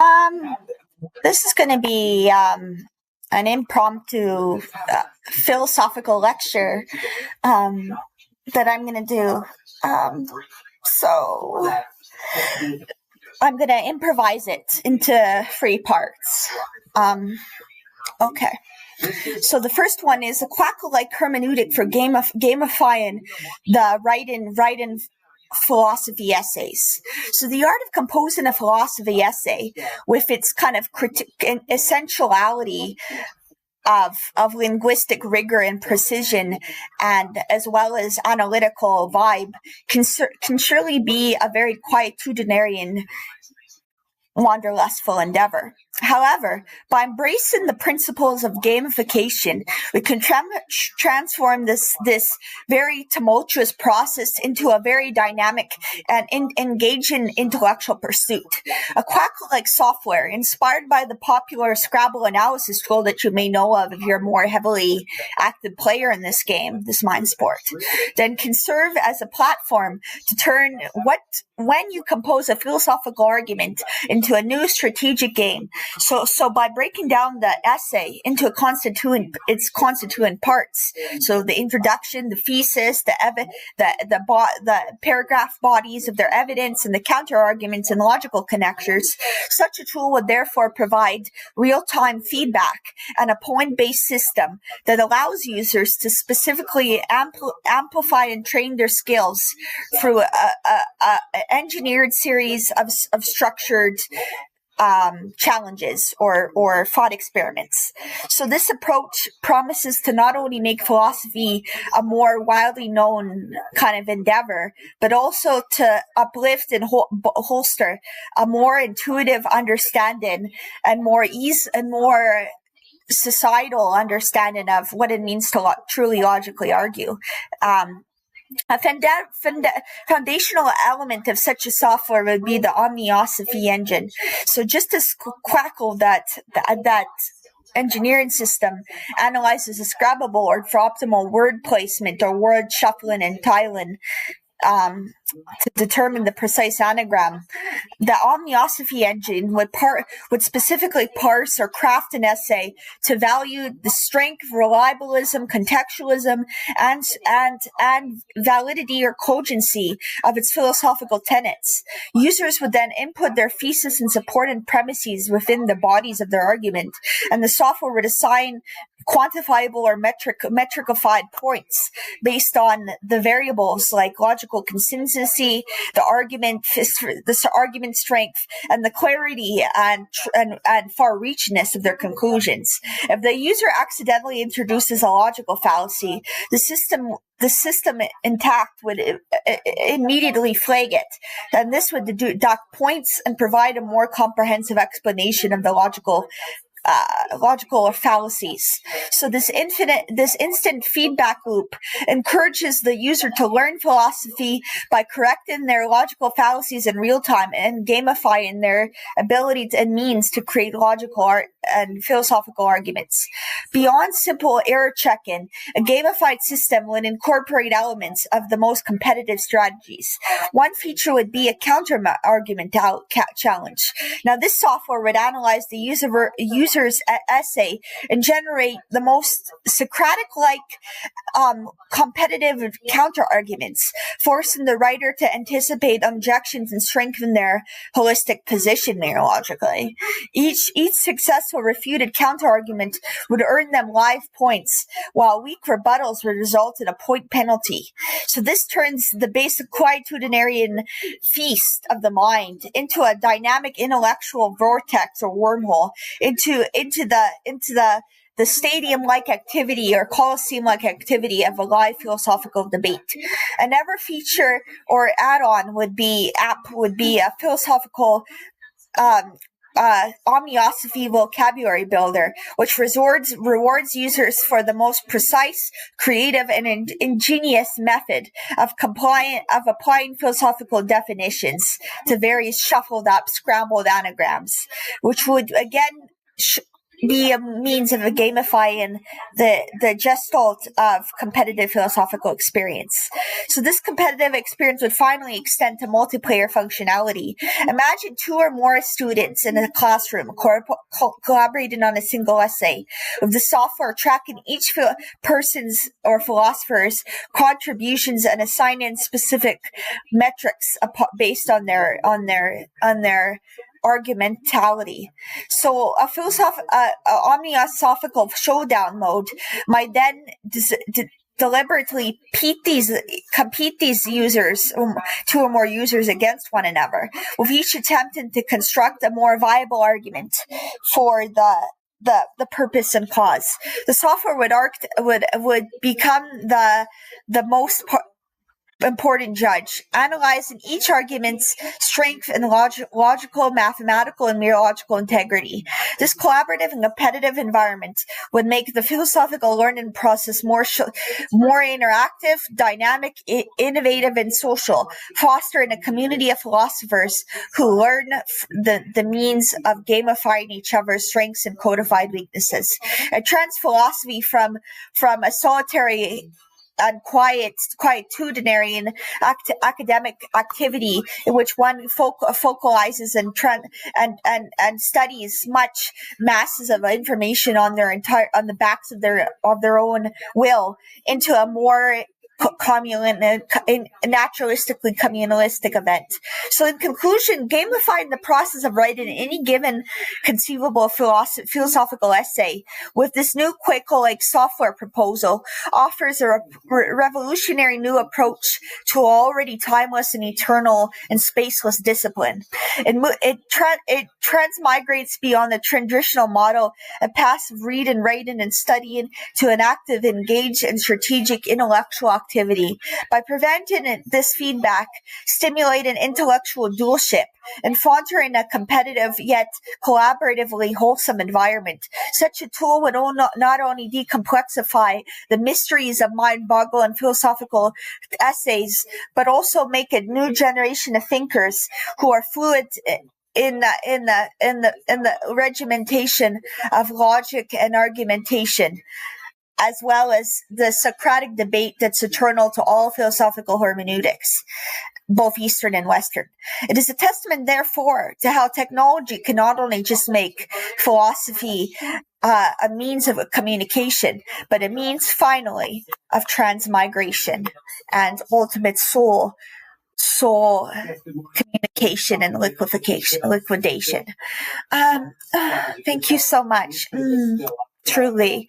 Um, this is going to be an impromptu philosophical lecture that I'm going to do. So I'm going to improvise it into 3 parts. Okay. So the first one is a Quackle-Like hermeneutic for gamifying the write-in philosophy essays. So the art of composing a philosophy essay with its kind of essentiality of linguistic rigor and precision, and as well as analytical vibe, can surely be a very quatitudinarian, wanderlustful endeavor. However, by embracing the principles of gamification, we can transform this very tumultuous process into a very dynamic and engaging intellectual pursuit. A Quackle-Like software, inspired by the popular Scrabble analysis tool that you may know of if you're a more heavily active player in this game, this mind sport, then can serve as a platform to turn when you compose a philosophical argument into a new strategic game. So by breaking down the essay into its constituent parts, so the introduction, the thesis, the paragraph bodies of their evidence, and the counter arguments and logical connectors, such a tool would therefore provide real-time feedback and a point-based system that allows users to specifically amplify and train their skills through a engineered series of structured challenges or thought experiments. So this approach promises to not only make philosophy a more widely known kind of endeavor, but also to uplift and holster a more intuitive understanding and more societal understanding of what it means to truly logically argue. A foundational element of such a software would be the omniosophy engine. So just as Quackle, that engineering system analyzes a Scrabble board for optimal word placement or word shuffling and tiling, to determine the precise anagram, the omniosophy engine would specifically parse or craft an essay to value the strength, reliabilism, contextualism, and validity or cogency of its philosophical tenets. Users would then input their thesis and supporting premises within the bodies of their argument, and the software would assign quantifiable or metricified points based on the variables like logical consistency, the argument strength, and the clarity and far-reachiness of their conclusions. If the user accidentally introduces a logical fallacy, the system intact would immediately flag it, and this would deduct points and provide a more comprehensive explanation of the logical fallacies. So this instant feedback loop encourages the user to learn philosophy by correcting their logical fallacies in real time and gamifying their ability and means to create logical and philosophical arguments. Beyond simple error checking, a gamified system would incorporate elements of the most competitive strategies. One feature would be a counter argument challenge. Now, this software would analyze the user's essay and generate the most Socratic-like competitive counter arguments, forcing the writer to anticipate objections and strengthen their holistic position neurologically. Each successful refuted counter argument would earn them live points, while weak rebuttals would result in a point penalty. So this turns the basic quatitudinarian feast of the mind into a dynamic intellectual vortex or wormhole, into the stadium-like activity or Colosseum-like activity of a live philosophical debate. Another feature or add-on would be a philosophical omniosophy vocabulary builder, which rewards users for the most precise, creative, and ingenious method of applying philosophical definitions to various shuffled up, scrambled anagrams, which would again be a means of gamifying the gestalt of competitive philosophical experience. So this competitive experience would finally extend to multiplayer functionality. Imagine two or more students in a classroom collaborating on a single essay, with the software tracking each person's or philosopher's contributions and assigning specific metrics based on their argumentality. So a omniosophical showdown mode might then deliberately compete these users, two or more users, against one another, with each attempting to construct a more viable argument for the purpose and cause. The software would become the most important judge, analyzing each argument's strength and logical, mathematical, and mereological integrity. This collaborative and competitive environment would make the philosophical learning process more interactive, dynamic, innovative, and social, fostering a community of philosophers who learn the means of gamifying each other's strengths and codified weaknesses. It trends philosophy from a solitary and quietudinary and academic activity in which one focalizes and studies much masses of information on the backs of their own will, into a more naturalistically communalistic event. So in conclusion, gamifying the process of writing any given conceivable philosophical essay with this new Quackle-Like software proposal offers a revolutionary new approach to already timeless and eternal and spaceless discipline. It transmigrates beyond the traditional model of passive reading, writing, and studying to an active, engaged, and strategic intellectual activity. By preventing this feedback, stimulating intellectual dualship, and fostering a competitive yet collaboratively wholesome environment, such a tool would not only decomplexify the mysteries of mind-boggling philosophical essays, but also make a new generation of thinkers who are fluid in the regimentation of logic and argumentation, as well as the Socratic debate that's eternal to all philosophical hermeneutics, both Eastern and Western. It is a testament, therefore, to how technology can not only just make philosophy a means of communication, but a means, finally, of transmigration and ultimate soul communication and liquidation. Thank you so much. Truly.